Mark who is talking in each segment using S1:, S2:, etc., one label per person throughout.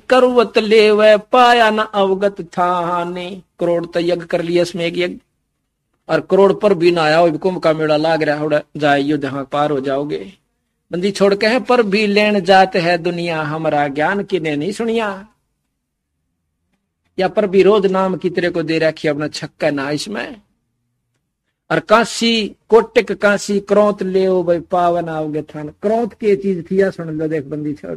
S1: करुवत ले वह पाया न अवगत था ने। करोड़ तो यज्ञ कर लिया इसमें एक यज्ञ, और करोड़ पर भी ना आया। कुंभ का मेला लाग रहा है, जाए यो जहां पार हो जाओगे। बंदी छोड़ के है पर भी लेन जात है दुनिया, हमारा ज्ञान किने नहीं सुनिया। या पर भी रोज नाम की तेरे को दे रखी अपना छक्का ना इसमें। और काशी कोटिक काशी क्रोत ले भाई पावन आओगे थान। क्रोत की चीज थी या सुन लो देख बंदी छोड़।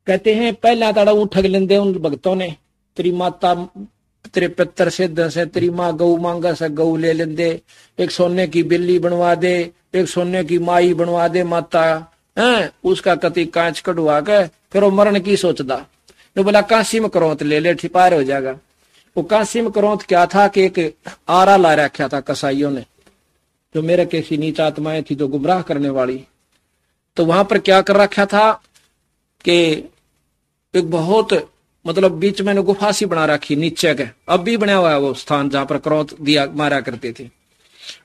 S1: कहते हैं पहला ताड़ा उठग लेंदे उन भक्तों ने, तेरी माता तेरे पितर सिद्ध से, तेरी माँ गऊ मांगा से गऊ ले लेंदे, एक सोने की बिल्ली बनवा दे, एक सोने की माई बनवा दे माता है, उसका कति कांच कढ़वा के फिर वो मरण की सोचदा। तो बोला काशी में क्रोत ले ले ठिपार हो जाएगा। वो काशी में क्रोत क्या था कि एक आरा ला रखा था कसाईयों ने, जो मेरे कैसी नीच आत्माएं थी जो गुमराह करने वाली। तो वहां पर क्या कर रखा था कि एक बहुत मतलब बीच में गुफा सी बना रखी नीचे के, अब भी बना हुआ है वो स्थान जहां पर क्रोध दिया मारा करते थे।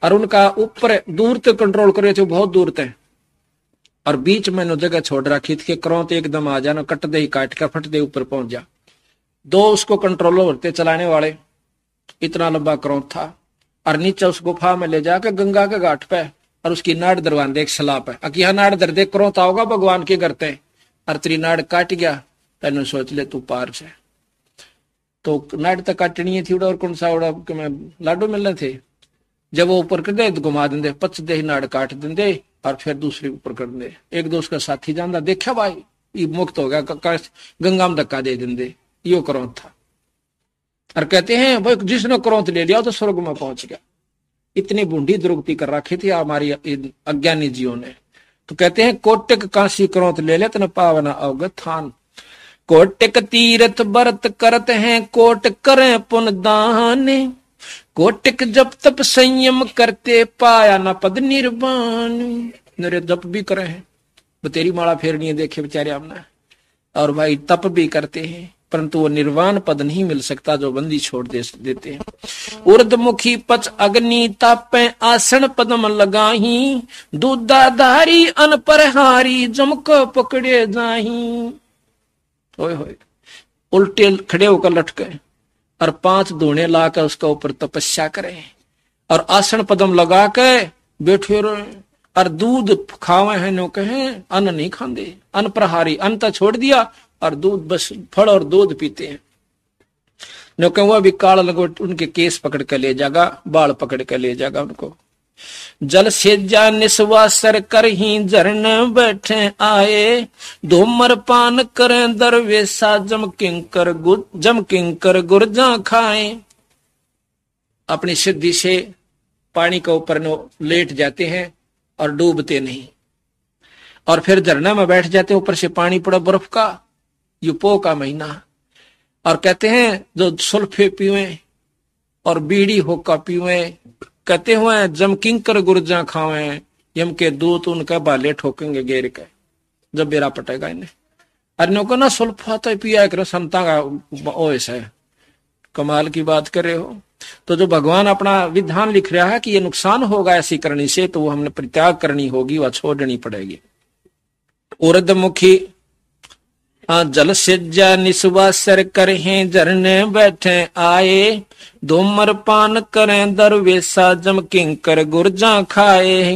S1: और उनका ऊपर दूर तक कंट्रोल करे थे, बहुत दूर तक। और बीच में नो जगह छोड़ रखी थी कि क्रोध एकदम आ जाना, कट दे काट कर फट दे ऊपर पहुंच जा। दो उसको कंट्रोल होते चलाने वाले, इतना लंबा क्रोध था। और नीचे उस गुफा में ले जाकर गंगा के घाट पे और उसकी नाड़ दरवान दे एक सलाह पे, अकिया नाड़ दर दे क्रोध आओगा भगवान के करते। और तेरी नाड़ काट गया तेन सोच ले तू पार से। तो नाड़ तक काटनी थी उड़ा, और कौन सा उड़ा मैं लाडू मिलने थे। जब वो ऊपर कर दे तो घुमा देंगे, पच दे नाड़ काट देंगे और फिर दूसरे ऊपर कर दे। एक दो उसका साथी जानता, देखा भाई ये मुक्त हो गया, गंगा में धक्का दे देंगे। यो क्रोध था। और कहते हैं भाई जिसने क्रोध ले लिया तो स्वर्ग में पहुंच गया। इतनी बूढ़ी दुर्गति कर रखी थी हमारी अज्ञानी जीवों ने। तो कहते हैं कोटिक काशी क्रोध ले ले तन पावना अवगत थान। कोटिक तीर्थ व्रत करत हैं, कोट करें पुन दान। कोटिक जप तप संयम करते, पाया न पद निर्वाण। मेरे जप भी करे हैं, वो तेरी माला फेरनी है देखे बेचारे हमने। और भाई तप भी करते हैं, परंतु वो निर्वाण पद नहीं मिल सकता जो बंदी छोड़ देते हैं। उर्दमुखी पच अग्नि तापे, आसन पदम लगाही। दूधाधारी अनपरहारी, जमको पकड़े जाही। होए होए उल्टे खड़े होकर लटके और 5 धूने लाकर उसका ऊपर तपस्या करें और आसन पदम लगा के बैठे रहे। और दूध खावे हैं नो कहे, अन्न नहीं खाते। अन्न प्रहारी, अन्न तो छोड़ दिया और दूध बस फल और दूध पीते हैं। नो कहे वह भी काल लगोट उनके केस पकड़ कर ले जाएगा, बाल पकड़ कर ले जाएगा उनको। जल से जा निस्वासर कर ही झरन बैठे आए। धूमर पान करें दरवेशा, जम किंकर गुर्जा खाए। अपनी सिद्धि से पानी के ऊपर लेट जाते हैं और डूबते नहीं। और फिर झरना में बैठ जाते हैं, ऊपर से पानी पड़ा बर्फ का, युपो का महीना। और कहते हैं जो सुल्फे पीवे और बीड़ी होका पीवे, कहते हुए जम किंकर गुर्जा खावे। यम के दूत उनका बाले ठोकेंगे गेर के जब बेरा पटेगा इन्हें। अरे को ना सुल्फा तो पिया करो, संता का ओएस है। कमाल की बात कर रहे हो। तो जो भगवान अपना विधान लिख रहा है कि ये नुकसान होगा ऐसी करनी से, तो वो हमने परित्याग करनी होगी, वह छोड़नी पड़ेगी। उर्दमुखी जल सिज्जा निस्वासर करें झरने बैठे आए। धूमर पान करें दरवेशा, जम किंकर गुर्जा खाए।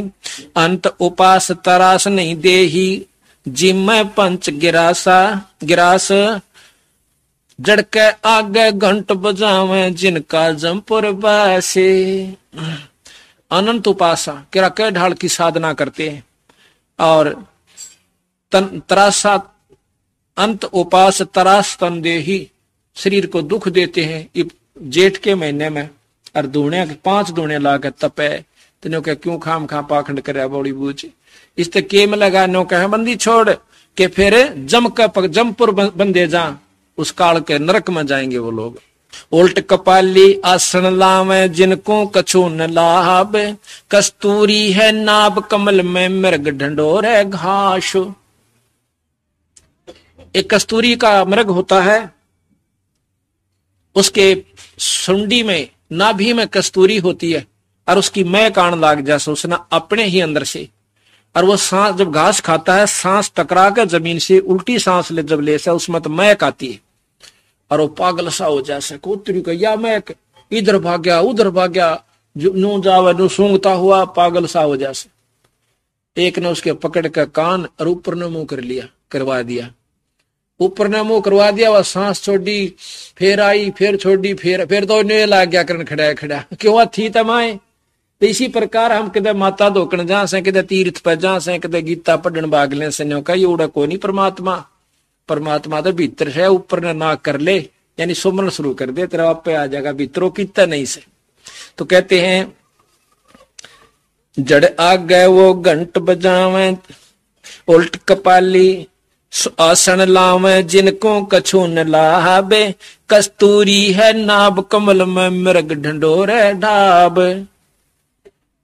S1: अंत उपास तरास नहीं देही, जिम पंच गिरास। जड़के आगे घंट बजावे, जिनका जमपुर बासे। अनंत उपासा किरा के ढाल की साधना करते हैं और तरासा अंत उपास तरास तन देही, शरीर को दुख देते हैं जेठ के महीने में। और दूने 5 दूने ला के तपे तेनो के क्यों खाम खा पाखंड करे बड़ी बूझ। इस तक के में लगा नो कहे बंदी छोड़ के फिर जमपुर बंदे जा, उस काल के नरक में जाएंगे वो लोग। उल्ट कपाली आसन लावे, जिनको कछु न लाभ। कस्तूरी है नाभ कमल में, मृग ढंडोर है घास। एक कस्तूरी का मृग होता है, उसके सुंडी में नाभि में कस्तूरी होती है और उसकी मैं कान लाग जैसे उसने अपने ही अंदर से। और वो सांस जब घास खाता है, सांस टकरा के जमीन से उल्टी सांस ले जब ले से उसमें तो महक आती है और वो पागल सा हो जाए कोतरी का या महक, इधर भाग गया उधर भाग गया, जो नू जावे नू सूंघता हुआ पागल सा हो जाए। एक ने उसके पकड़ के कान और ऊपर ने मुंह करवा दिया, ऊपर ने मुंह करवा दिया। वह सांस छोड़ी, फिर आई, फिर छोड़ी, फिर तो ने लाग गया करन खड़ा क्यों थी तमाए। तो इसी प्रकार हम कदे माता धोकन जा से, कदे तीर्थ पर जा से, कदे गीता पढ़न बागले से न्यो का उड़ा कोई नहीं परमात्मा। परमात्मा तो भीतर से, ऊपर ने ना कर ले यानी सुमरन शुरू कर दे, तेरा आप पे आ जाएगा भीतरों कितना नहीं से। तो कहते हैं जड़ आ गए वो घंट बजावे, उल्ट कपाली आसन लावे, जिनको कछु न लावे, कस्तूरी है नाभ कमल में मृग ढंडोरे ढाब।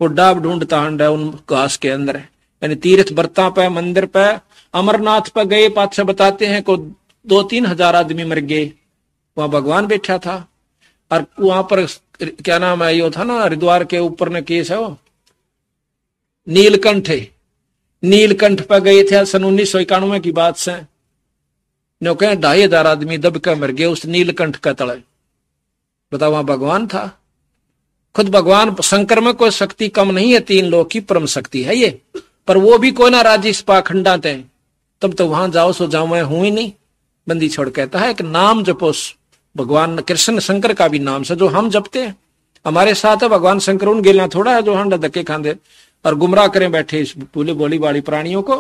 S1: वो डाब ढूंढता है उन घास के अंदर, यानी तीर्थ बरता पे, मंदिर पे, अमरनाथ पे गए, पातशाह बताते हैं को 2-3 हजार आदमी मर गए, वहां भगवान बैठा था। और वहां पर क्या नाम है, यो था ना हरिद्वार के ऊपर ने केस है वो नीलकंठ पर गए थे सन 1991 की बात से, नो कहे 2500 आदमी दब के मर गए उस नीलकंठ का तले। बताओ वहां भगवान था, खुद भगवान शंकर में कोई शक्ति कम नहीं है, 3 लोक की परम शक्ति है ये, पर वो भी कोई ना राजी इस पाखंडा थे। तब तो वहां जाओ सो जाओ, मैं हूं ही नहीं। बंदी छोड़ कहता है कि नाम जपो, भगवान कृष्ण शंकर का भी नाम से जो हम जपते हैं, हमारे साथ है भगवान शंकर, उन गेलना थोड़ा है जो हंडा धक्के खांदे और गुमराह करें बैठे इस बोली बोली बाड़ी प्राणियों को।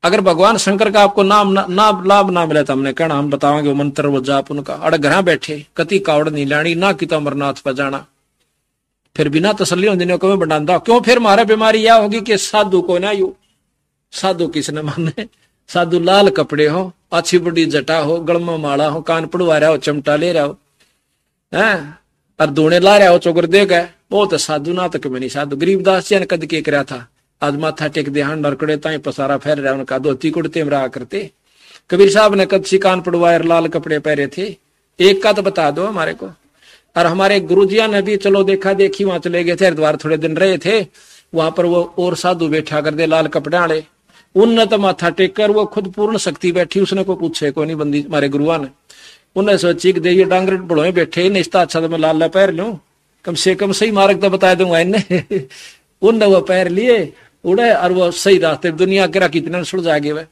S1: अगर भगवान शंकर का आपको नाम ना लाभ ना मिले तो हमने कहना हम बताओगे वो मंत्र वो जाप उनका, अड़ घर बैठे कति कावड़ नहीं लानी ना कि तो अमरनाथ पर जाना, फिर बिना तसल्ली होने को बनाता क्यों। फिर मारे बीमारी यह होगी कि साधु को ना यू, साधु किसने माने, साधु लाल कपड़े हो, अच्छी बड़ी जटा हो, गलमा माला हो, कान पड़वा रहा हो, चमटा ले रहा हो, हैं और दूने ला रहा हो, चोकर देगा बहुत साधु ना तक में नहीं साधु। गरीबदास जी ने कद के करा था, आज माथा टेक दे हां नरकड़े ताई पसारा फैर रहा, उनका धोती कुड़ते में रहा करते। कबीर साहब ने कद सी कान पड़वाए लाल कपड़े पहरे थे, एक का तो बता दो हमारे को। और हमारे गुरुजिया ने भी चलो देखा देखी वहां चले गए थे, हरिद्वार थोड़े दिन रहे थे, वहां पर वो और साधु बैठा कर दे लाल कपड़े वाले, उनने तो माथा टेक कर वो खुद पूर्ण शक्ति बैठी, उसने को पूछे कोई नहीं। बंदी हमारे गुरुआ ने उन्हें सोची कि ये डांगर बड़ोए बैठे निस्ता अच्छा तो मैं लाल पैर लूं, कम से कम सही मार्ग तो बता दूंगा इन्हें। उनने वो पैर लिए उड़े और वो सही रास्ते, दुनिया के कितने सुलझा गए। वह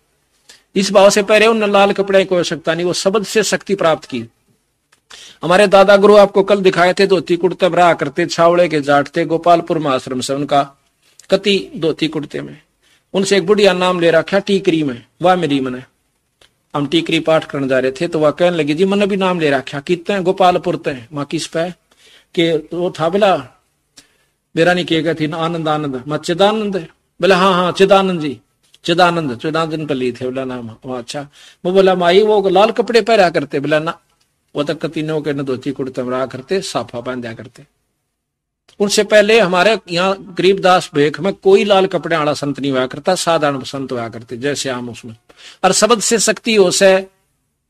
S1: इस भाव से पहले उन लाल कपड़े की आवश्यकता नहीं, वो शब्द से शक्ति प्राप्त की। हमारे दादा गुरु आपको कल दिखाए थे, धोती कुर्ते में रहा करते, छावड़े के जाट थे, गोपालपुर में आश्रम से उनका कति धोती कुर्ते में। उनसे एक बुढ़िया नाम ले रखा टीकरी में, वह मेरी मने हम टीकरी पाठ करने जा रहे थे तो वह कहने लगी जी मैंने भी नाम ले रखा, कितने गोपालपुर ते माँ किस पे के वो था बोला मेरा नहीं कहेगा थी ना आनंद आनंद मैं चिदानंद है, बोला हाँ चिदानंद जी, चिदानंद पली थे बोला नाम। अच्छा वो बोला माई वो लाल कपड़े पहरा करते, बोला ना वो तक कतीनों के न धोती कुर्ते में रहा करते, साफा बांधा करते। उनसे पहले हमारे यहाँ गरीबदास भेख में कोई लाल कपड़े वाला संत नहीं हुआ करता, साधारण संत हुआ करते जैसे हम उसमें। और शब्द से शक्ति हो से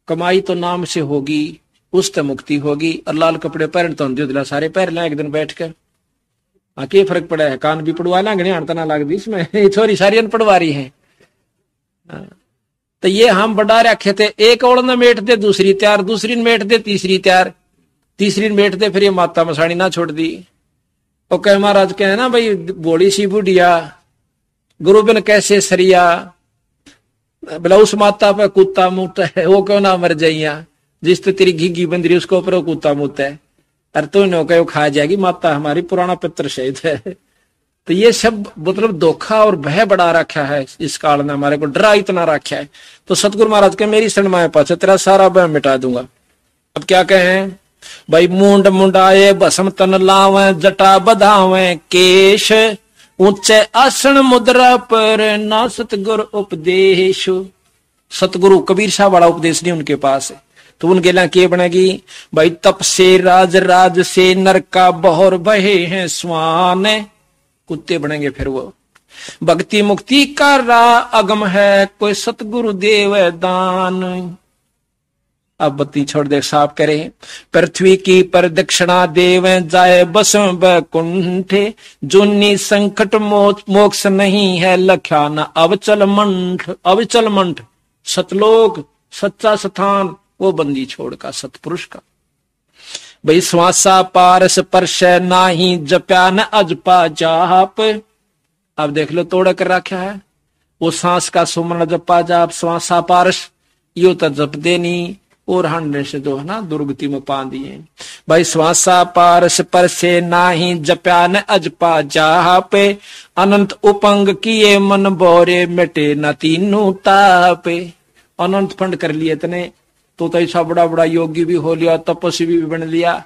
S1: कमाई तो नाम से होगी, उससे मुक्ति होगी। और लाल कपड़े पहन तो दिला सारे पहन लें एक दिन बैठ कर, हाँ क्या फर्क पड़ा है, कान भी पड़वा लेंगे हड़ता ना लग दी इसमें, छोरी सारी पड़वा रही है। तो ये हम बढ़ा रखे थे, एक और न मेट दे दूसरी तैयार, दूसरी मेट दे तीसरी तैयार, तीसरी मेट दे फिर ये माता मसाणी ना छोड़ दी। और कह महाराज कहे ना भाई बोली सी बुढ़िया गुरु बिन कैसे सरिया, बोला उस माता पे कुत्ता मुता है वो क्यों ना मर जाइया, जिस तो तेरी घीघी बंदरी उसको ऊपर कुत्ता मुता है, अरे तो नो कहो खा जाएगी माता हमारी, पुराना पित्र शहीद है। तो ये सब मतलब धोखा और भय बढ़ा रखा है इस काल ने, हमारे को डरा इतना रखा है। तो सतगुरु महाराज के मेरी शरण में पास तेरा सारा भय मिटा दूंगा। अब क्या कहें भाई, मुंड मुंडाए भस्म तन लावे, जटा बधावे केश, ऊंचे आसन मुद्रा पर ना सतगुरु उपदेश। सतगुरु कबीर साहब वाला उपदेश नहीं उनके पास है, तो उनके लिए क्या बनेगी भाई, तप से राज राज से नर का बहर बहे हैं स्वान, कुत्ते बनेंगे फिर वो। भक्ति मुक्ति का राह अगम है, कोई सतगुरु देव दान। अब बत्ती छोड़ दे साफ करे। पृथ्वी की प्रदक्षिणा देवे जाए बस बैकुंठे, जुन्नी संकट मोक्ष नहीं है लख्या न अवचल मंठ। अवचल मंठ सतलोक सच्चा स्थान वो बंदी छोड़ का सतपुरुष का। भाई श्वासा पारस परश नाही जप्या न अजपा जाप। अब देख लो तोड़ कर रखा है वो सांस का सुमरण जपा जाप श्वासा पारस यो तो जप देनी और हंडने से जो है ना दुर्गति में पा दिए। भाई श्वासा पारस परसे नाही जप्या न अजपा जापे, अनंत उपंग किए मन बोरे मिटे न तीनों तापे। अनंत फंड कर लिए इतने तो ऐसा बड़ा बड़ा योगी भी हो लिया, तपस्वी भी बन लिया,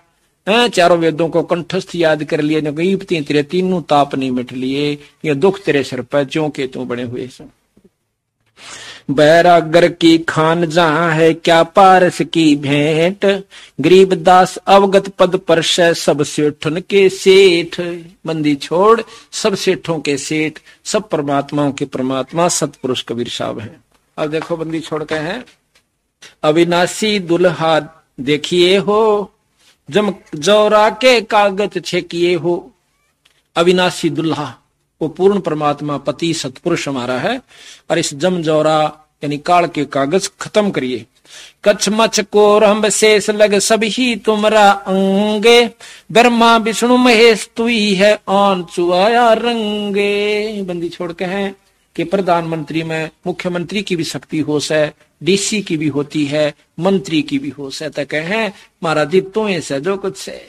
S1: चारों वेदों को कंठस्थ याद कर लिया, तेरे तीनों ताप नहीं मिट लिए, ये दुख तेरे सिर पर ज्यों के त्यों बने हुए। बैरागर की खान जहां है क्या पारस की भेंट, गरीबदास अवगत पद पर सब सेठन के सेठ। बंदी छोड़ सब सेठों के सेठ, सब परमात्माओं के परमात्मा सतपुरुष कबीर साहब हैं। अब देखो बंदी छोड़ के हैं अविनाशी दुल्हा देखिए हो, जम जौरा के कागज छेकिए हो। अविनाशी दुल्हा वो पूर्ण परमात्मा पति सतपुरुष हमारा है, और इस जम जौरा यानी काल के कागज खत्म करिए। कच्छ मच को रंभ शेष लग सभी तुमरा अंगे, ब्रह्मा विष्णु महेश तुई है आन चुआया रंगे। बंदी छोड़ के हैं कि प्रधानमंत्री में मुख्यमंत्री की भी शक्ति होश है, डीसी की भी होती है, मंत्री की भी होश है, तो कहें महाराज जी तो ऐसा जो कुछ है।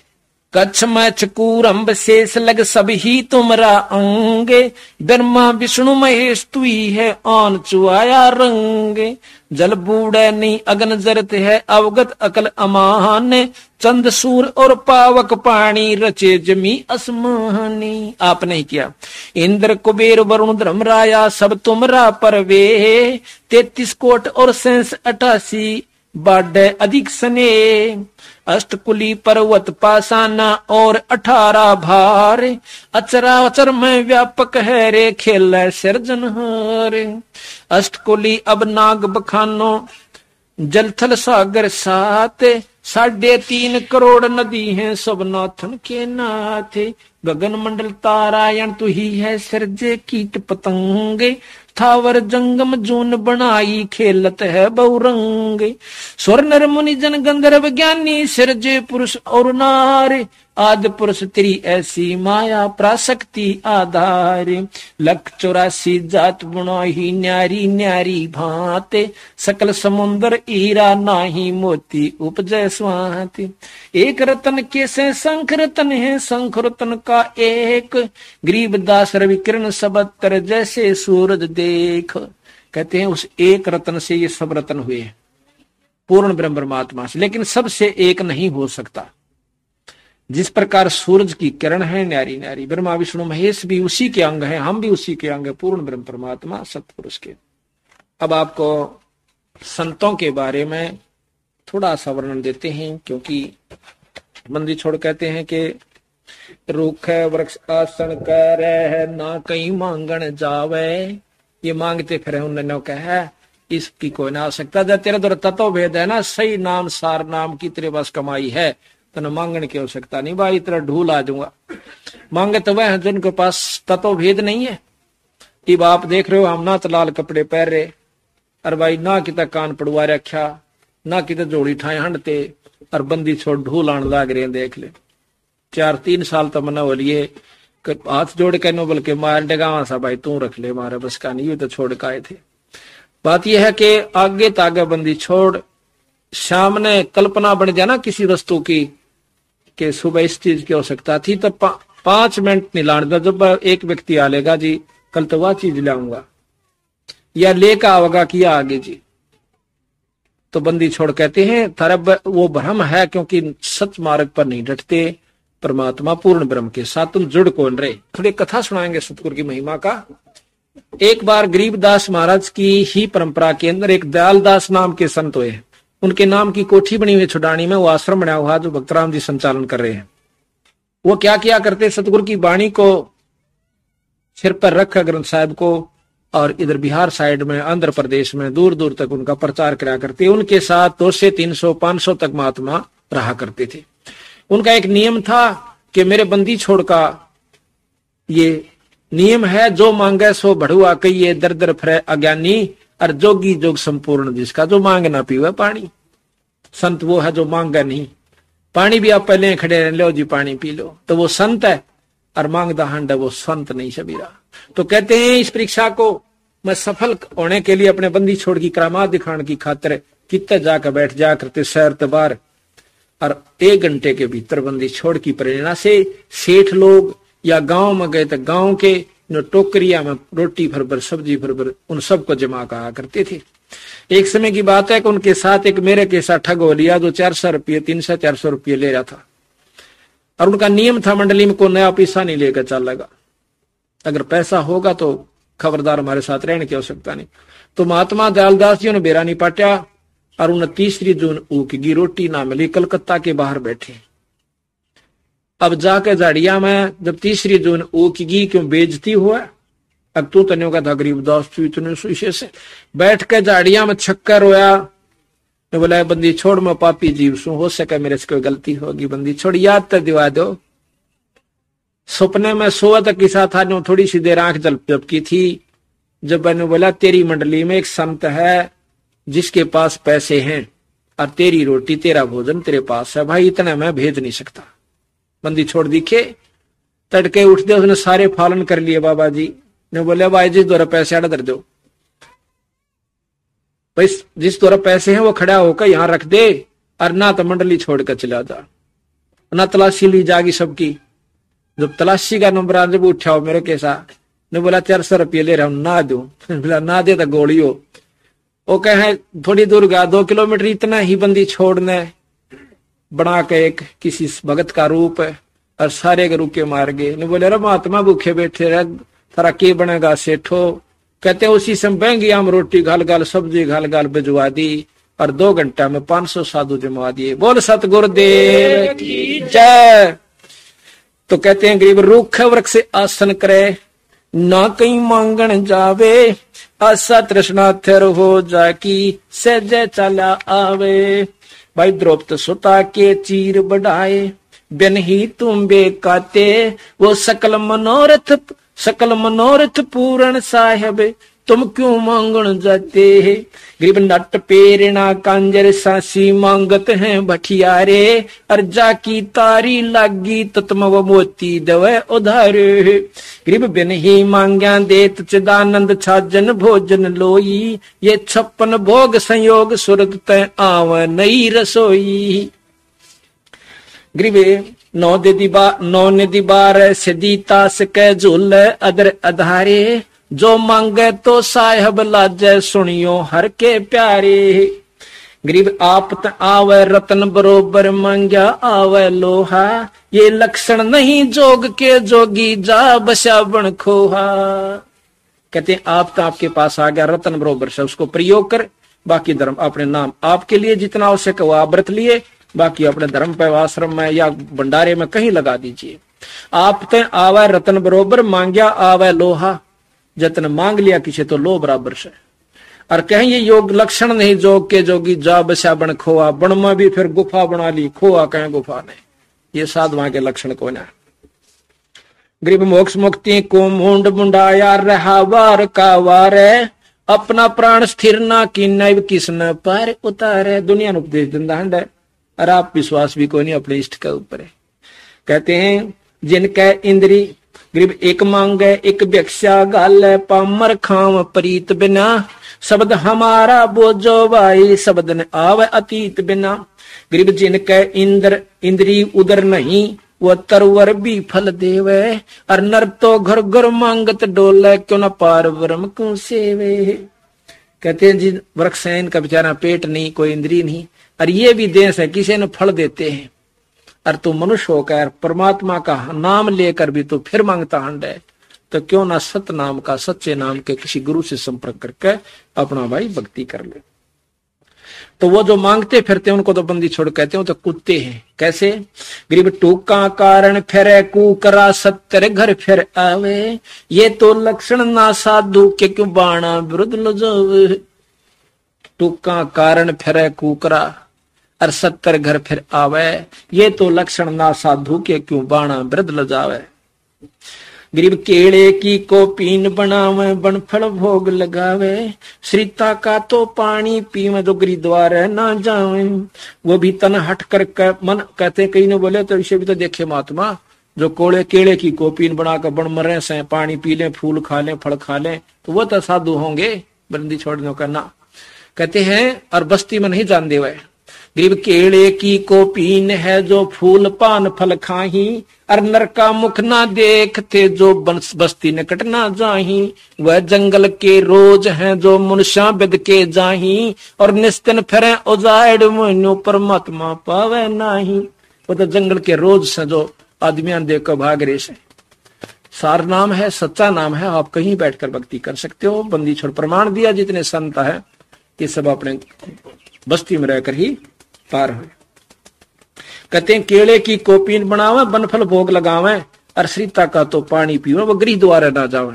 S1: कच्छ मच कूरंभ शेष लग सभी तुमरा अंगे, ब्रह्मा विष्णु महेश तुई है आन चुआया रंगे। जल बूढ़े नहीं अगन जरत है अवगत अकल अमान, चंद सूर और पावक पानी रचे जमी असमानी। आप नहीं किया। इंद्र कुबेर वरुण धर्मराया सब तुमरा परवे, 33 कोट और 88 बाढ़ अधिक सने। अष्टकुली पर्वत पासाना और 18 भार, अचरा अचर में व्यापक है रे खेल सृजनहार। अष्टकुली अब नाग बखानो जलथल सागर साथ, 3.5 करोड़ नदी हैं सब नाथन के नाथ। गगन मंडल तारायण तू ही है सिरजे कीट पतंगे, थावर जंगम जून बनाई खेलत है बहुरंगे। स्वर नर मुनि जन गंधर्व ज्ञानी सिरजे पुरुष और नारे, आदि पुरुष तेरी ऐसी माया प्राशक्ति आधार। 184 जात बुनाही न्यारी न्यारी भांते, सकल समुंदर ईरा नाही मोती उपजय स्वाति। एक रतन के से शंख रतन है शंख रतन का एक, गरीबदास रवि किरण सबतर जैसे सूरज देख। कहते हैं उस एक रतन से ये सब रतन हुए पूर्ण ब्रह्म परमात्मा से, लेकिन सबसे एक नहीं हो सकता। जिस प्रकार सूरज की किरण है न्यारी न्यारी, ब्रह्मा विष्णु महेश भी उसी के अंग हैं, हम भी उसी के अंग हैं, पूर्ण ब्रह्म परमात्मा सतपुरुष के। अब आपको संतों के बारे में थोड़ा सा वर्णन देते हैं, क्योंकि बंदी छोड़ कहते हैं कि रूख वृक्ष आसन करे ना कहीं मांगण जावे। ये मांगते फिर उन्होंने कहा इसकी कोई ना आवश्यकता, जब तेरे द्वारा तत्व भेद है ना, सही नाम सार नाम की तेरे बस कमाई है, तो न मांगने की आवश्यकता नहीं। भाई तेरा ढूल आ जाऊंगा। मांगे तो वह है जिनके पास तत्व भेद नहीं है। अब आप देख रहे हो हम ना तो लाल कपड़े पहन रहे, और भाई ना किता कान पड़वा रखा, ना किता जोड़ी ठाए हंडते, और बंदी छोड़ ढूल आने लाग रहे। देख ले 4-3 साल तो मना हो लिए, हाथ जोड़ के नो बल्कि मार डगावा सा भाई तू रख ले, मारे बस का नहीं तो छोड़ के आए थे। बात यह है कि आगे तागे बंदी छोड़ सामने कल्पना बन जाए ना किसी वस्तु की कि सुबह इस चीज की आवश्यकता थी, तो 5 मिनट नहीं लाने। जब एक व्यक्ति आ लेगा जी कल तो वह चीज लाऊंगा, या लेकर आवेगा किया आगे जी, तो बंदी छोड़ कहते हैं थारा वो भ्रम है, क्योंकि सच मार्ग पर नहीं डटते। परमात्मा पूर्ण ब्रह्म के साथ तुम जुड़ कौन रहे। थोड़ी कथा सुनाएंगे सतगुरु की महिमा का। एक बार गरीबदास महाराज की ही परंपरा के अंदर एक दयालदास नाम के संत हुए। उनके नाम की कोठी बनी हुई छुडानी में, वो आश्रम बना हुआ जो भक्तराम जी संचालन कर रहे हैं। वो क्या किया करते, सतगुरु की वाणी को सिर पर रख ग्रंथ साहिब को और इधर बिहार साइड में, आंध्र प्रदेश में दूर दूर तक उनका प्रचार करा करते। उनके साथ 200, 300, 500 तक महात्मा रहा करते थे। उनका एक नियम था कि मेरे बंदी छोड़ का ये नियम है, जो मांगे सो बढ़ुआ कहिए, दर दर फिरे अज्ञानी, और जोगी जोग संपूर्ण जिसका, जो मांग ना पीवे पानी। संत वो है जो मांगा नहीं। पानी भी आप पहले खड़े रह लो जी, पानी पी लो, तो वो संत है, और मांगदा हंड है वो संत नहीं शबीरा। तो कहते हैं इस परीक्षा को मैं सफल होने के लिए अपने बंदी छोड़ की करामात दिखाने की खातिर कितने जाकर बैठ जा करते शहर तबार, और 1 घंटे के भीतर बंदी छोड़ की प्रेरणा से सेठ लोग या गांव में गए तो गांव के टोकरिया में रोटी भर सब्जी भर उन सबको जमा कहा करते थे। एक समय की बात है कि उनके साथ एक मेरे के साथ ठग हो लिया, जो 400 रुपये 300-400 रुपये ले रहा था, और उनका नियम था मंडली में को नया पैसा नहीं लेकर चलेगा, अगर पैसा होगा तो खबरदार हमारे साथ रहने की आवश्यकता नहीं। तो महात्मा दयालदास जी ने बेरा नहीं पाटा, और उन्हें 3 जून ऊकी रोटी ना मिली, कलकत्ता के बाहर बैठे। अब जाके झाड़िया में जब 3 जून ऊकी क्यों बेइज्जती हुआ, अब तू तनियों का था गरीब दास, तू इतने शीशे से बैठ के झाड़िया में छक्कर रोया। मैं बोला बंदी छोड़, मैं पापी जीव सू, हो सके मेरे से कोई गलती होगी, बंदी छोड़, याद तो दिवा दो। सपने में सोआ तक किसा था, जो थोड़ी सी देर आंख झपकी थी, जब मैंने बोला तेरी मंडली में एक संत है जिसके पास पैसे हैं, और तेरी रोटी तेरा भोजन तेरे पास है, भाई इतना मैं भेज नहीं सकता। बंदी छोड़ दिखे, तड़के उठते उसने सारे फालन कर लिए। बाबा जी ने बोले भाई जिस द्वारा पैसे अड़ा दर दो, भाई जिस द्वारा पैसे हैं वो खड़ा होकर यहाँ रख दे, और ना तो मंडली छोड़कर चला जा, ना तलाशी ली जागी सबकी। जब तलाशी का नंबर जब उठा हो मेरे कैसा ने बोला 400 रुपये ले रहा हूं, ना दो, बोला ना दे तो गोली हो। वो कहे थोड़ी दूर गया, 2 किलोमीटर, इतना ही बंदी छोड़ने बना के एक किसी भगत का रूप है, और सारे के रुके मार गए। ने बोले अरे महात्मा भूखे बैठे रह, थारा के बनेगा सेठो। कहते उसी समय बहंगी आम रोटी घाल घाल सब्जी घाल घाल भिजवा दी, और 2 घंटा में 500 साधु जमा दिए। बोल सतगुरुदेव की जय। तो कहते हैं गरीब रूख वृक्ष से आसन करे, ना कहीं मांगन जावे, आशा तृष्णा थिर हो जाकी, सहज चला आवे। भाई द्रौपद सुता के चीर बढ़ाए, बिन ही तुम बेकाते, वो सकल मनोरथ पूर्ण साहेब, तुम क्यों मांगन जाते हैं। गरीब नट पेरना कांजर सासी मांगत हैं भठियारे, और जाकी तारी लागी तत्म व मोती दवे उधारे। गरीब बिन ही मांग्या देत चिदानंद छाजन भोजन लोई, ये 56 भोग संयोग सुरत तय आव नई रसोई। गरीबे 9 निधि 12 सिद्धि तास के झूल अदर अधारे, जो मांगे तो साहेब लाजे सुनियो हर के प्यारे। गरीब आप आवे रतन बरोबर मांग्या आवे लोहा, ये लक्षण नहीं जोग के जोगी जा बसा बन खोहा। कहते हैं आप तो आपके पास आ गया रतन बरोबर से, उसको प्रयोग कर, बाकी धर्म अपने नाम आपके लिए जितना आवश्यक है वो आप व्रत लिए, बाकी अपने धर्म पे आश्रम में या भंडारे में कहीं लगा दीजिए। आप तो आवे रतन बरोबर मांग्या आवे लोहा, जतन मांग लिया किसी तो लो बराबर से। और कहें ये योग लक्षण नहीं जोग के जोगी जा बसा बन खोआ, बन में भी फिर गुफा बना ली, खोआ कहें गुफा ने, ये साधुआ के लक्षण को ना। गरीब मोक्ष मुक्ति को मुंड मुंडाया रहा वार का वार, अपना प्राण स्थिर ना की नैव किसन पर उतारे। दुनिया ने उपदेश दिंदा है, और आप विश्वास भी कोई नहीं अपने इष्ट के ऊपर है। कहते हैं जिनके इंद्री गरीब एक मांगे एक भिक्षा गाल, पामर खाम प्रीत बिना, शब्द हमारा बोझो भाई शब्द न आवे अतीत बिना। गरीब जिनके इंद्री उदर नहीं, वो तरवर भी फल देवे, और नर तो घर घर मांगत डोले, क्यों न पार ब्रह्म क्यों सेवे। कहते हैं जिन वृक्ष है इनका बेचारा पेट नहीं, कोई इंद्री नहीं, और ये भी देश है किसी ने फल देते हैं, और तू मनुष्य होकर परमात्मा का नाम लेकर भी तो फिर मांगता हंड है, तो क्यों ना सत नाम का, सच्चे नाम के किसी गुरु से संपर्क करके अपना भाई भक्ति कर ले। तो वो जो मांगते फिरते उनको तो बंदी छोड़ कहते हो तो कुत्ते हैं। कैसे? गरीब टूका कारण फिरे कुकरा 70 घर फिर आवे, ये तो लक्षण ना साधु के क्यों बाणा विरुद्ध लो जावे। टूका कारण फिरे कुकरा और 70 घर फिर आवे, ये तो लक्षण ना साधु के क्यों बाणा विरुद्ध लो जावे। गरीब केले की को पीन बनावे, बनफल भोग लगावे, श्रीता का तो पानी पीवे जो गिरिद्वार ना जावे। वो भी तन हट कर मन कहते, कई ने बोले तो इसे भी तो देखे महात्मा, जो केले की कोपीन बनाकर बन मरे से पानी पी ले, फूल खा ले, फल खा ले, तो वो तो साधु होंगे, बंदी छोड़ने का ना। कहते हैं और बस्ती में नहीं जान देवे। गरीब केले की को पीन है जो फूल पान फल खाही, और नर का मुख ना देखते जो बस्ती निकट ना जाही। वह जंगल के रोज हैं जो मनुष्य बिद के जाही, और निस्तिन फिरे उजाड़ मनु परमात्मा पावे नाही। वो तो जंगल के रोज से जो आदमियां देख कर भाग रहे से। सार नाम है, सच्चा नाम है, आप कहीं बैठकर भक्ति कर सकते हो। बंदी छोड़ प्रमाण दिया, जितने संत है ये सब अपने बस्ती में रहकर ही पार हुए। कहते हैं केले की कोपीन बनावे, बनफल भोग लगावे, और श्रीता का तो पानी पीवे, वो गृह द्वारे ना जावे।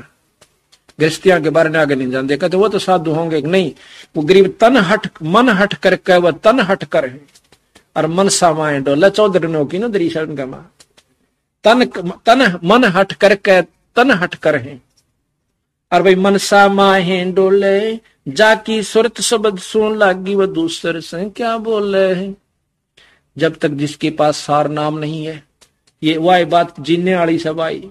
S1: गृहस्थियां के बारे में आगे नहीं जानते। कहते वो तो साधु होंगे नहीं, वो गरीब तन हट मन हट करके वह तन हट कर है, और मन सामाए डोला 14 दिनों की नो दरी शरण का मां तन मन हट करके तन हट कर है, और भाई मन सामाए डोले, जाकी सुरत शब्द सुन लागी वह दूसरे से क्या बोले। जब तक जिसके पास सार नाम नहीं है, ये वह बात जीने वाली सब आई,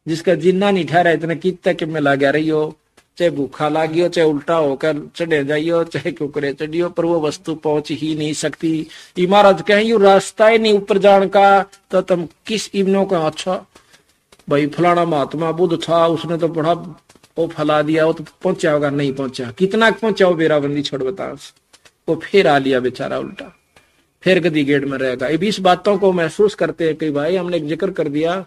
S1: जिसका जीना नहीं ठहरा इतने कित के में लगा रही हो, चाहे भूखा लागियो, चाहे उल्टा होकर चढ़े जाइयो, चाहे कुकरे चढ़ियो, पर वो वस्तु पहुंच ही नहीं सकती। ये महाराज कहें यू रास्ता ही नहीं ऊपर जाने का, तो तुम किस इब्नो का अच्छा भाई फलाना महात्मा बुद्ध था, उसने तो बड़ा वो फैला दिया, वो तो पहुंचा होगा, नहीं पहुंचा। कितना पहुंचा वो बेराबंदी छोड़ बता, वो फिर आ लिया बेचारा उल्टा, फिर गदी गेट में रहेगा। ये 20 बातों को महसूस करते हैं कि भाई हमने एक जिक्र कर दिया,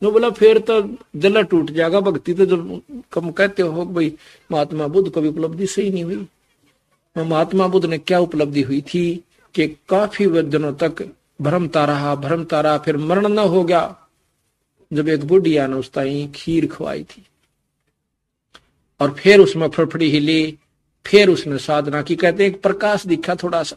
S1: नो बोला फिर तो दिल टूट जाएगा। भक्ति तो जब कम कहते हो भाई महात्मा बुद्ध को भी उपलब्धि सही नहीं हुई। महात्मा बुद्ध ने क्या उपलब्धि हुई थी कि काफी दिनों तक भ्रमता रहा, फिर मरण न हो गया, जब एक बुढ़िया ने उसका खीर खवाई थी, और फिर उसमें फड़फड़ी हिली, फिर उसने साधना की। कहते हैं प्रकाश दिखा थोड़ा सा,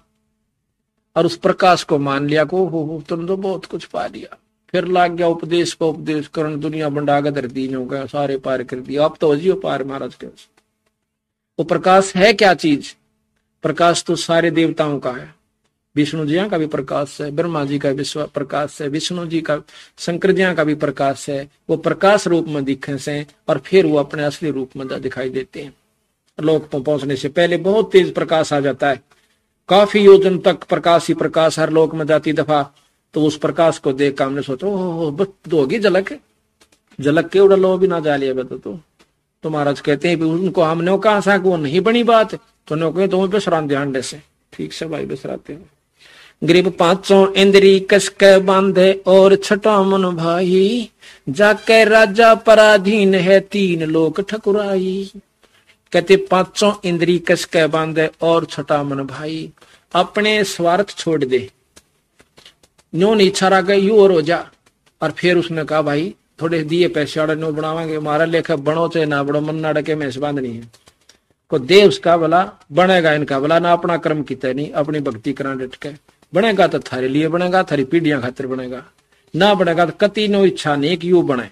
S1: और उस प्रकाश को मान लिया को हो तुम तो बहुत कुछ पा लिया। फिर लाग गया उपदेश को उपदेश करण, दुनिया बंडागा धरती हो गया, सारे पार कर दिया। अब तो अजियो पार महाराज के। वो प्रकाश है क्या चीज? प्रकाश तो सारे देवताओं का है, विष्णु जी का भी प्रकाश है, ब्रह्मा जी का विश्व प्रकाश है, विष्णु जी का शंकर जी का भी प्रकाश है। वो प्रकाश रूप में दिखे से, और फिर वो अपने असली रूप में दिखाई देते हैं। लोक पहुंचने से पहले बहुत तेज प्रकाश आ जाता है, काफी योजन तक प्रकाश ही प्रकाश हर लोक में जाती दफा। तो उस प्रकाश को देख हमने सोचा ओह बस तो होगी झलक के उड़ा लो भी ना जा लिया तो महाराज कहते हैं उनको हमने कहा था कि वो नहीं बनी बात, तो उन्होंने कहा तो बेसरान ध्यान दे से। ठीक से भाई बेसराते हैं। गरीब पांचों इंद्री कसके बांधे और छठा मन भाई, जाके राजा पराधीन है 3 लोक ठकुराई। कहते पांचों इंद्री कसके बांधे और छठा मन भाई, अपने स्वार्थ छोड़ दे, न्यो नहीं इच्छा रहा गई यू और हो जा। और फिर उसने कहा भाई थोड़े दिए पैसे वाले नो बनावांगे, हमारा लेखा बनो चाहे ना बड़ो, मन ना डके में बांधनी है को दे उसका भला बनेगा, इनका भला ना अपना कर्म किता नहीं, अपनी भक्ति करा डटके बनेगा तो थारे लिए बनेगा, थारी पीढ़ियां खातिर बनेगा, ना बनेगा तो कति नो इच्छा नहीं कि यू बने।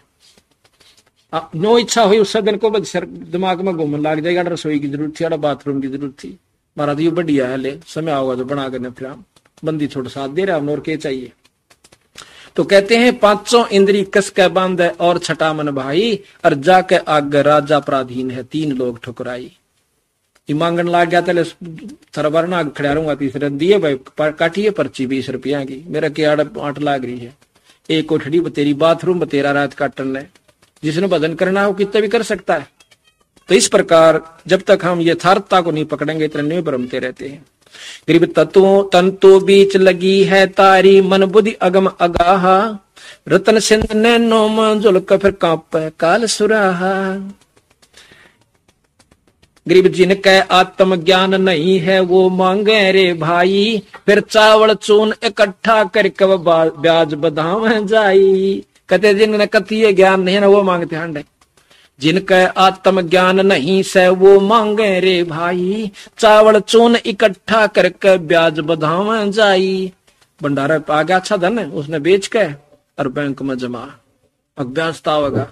S1: नो इच्छा हुई उस दिन को दिमाग में घूमने लग जाएगा, रसोई की जरूरत थी, बाथरूम की जरूरत थी, महाराज यू बढ़िया है, ले समय होगा तो बना करने फिर बंदी छोड़ साथ दे रहा और क्या चाहिए। तो कहते हैं पांचों इंद्री कस के बांधे और छठा मन भाई, और जाके आगे राजा पराधीन है 3 लोग ठुकराई। मांगन लाग गया तले थरबर ना खड़ा रहूंगा, तीसरे दिए भाई काटिए पर्ची 20 रुपया की, मेरा क्या 8 लाग रही है, एक कोठड़ी तेरी बाथरूम तेरा रात काटन है, जिसने भजन करना हो कितना भी कर सकता है। तो इस प्रकार जब तक हम यथार्थता को नहीं पकड़ेंगे इतने भ्रमते रहते हैं। गरीब तत्वों तंतु बीच लगी है तारी, मन बुद्धि अगम अगाहा, रतन सिंध ने नोम जुलक फिर कांप काल सुराहा। गरीब जिनके आत्म ज्ञान नहीं है वो मांगे रे भाई, फिर चावल चून इकट्ठा करके ब्याज बधावे जाई। कहते जिनने कतीय ज्ञान नहीं है ना वो मांगते हंडे। जिनके आत्म ज्ञान नहीं से वो मांगे रे भाई, चावल चून इकट्ठा करके ब्याज बधावे जाई। भंडारा आ गया अच्छा धन है, उसने बेच के और बैंक में जमा, अब ब्याज होगा।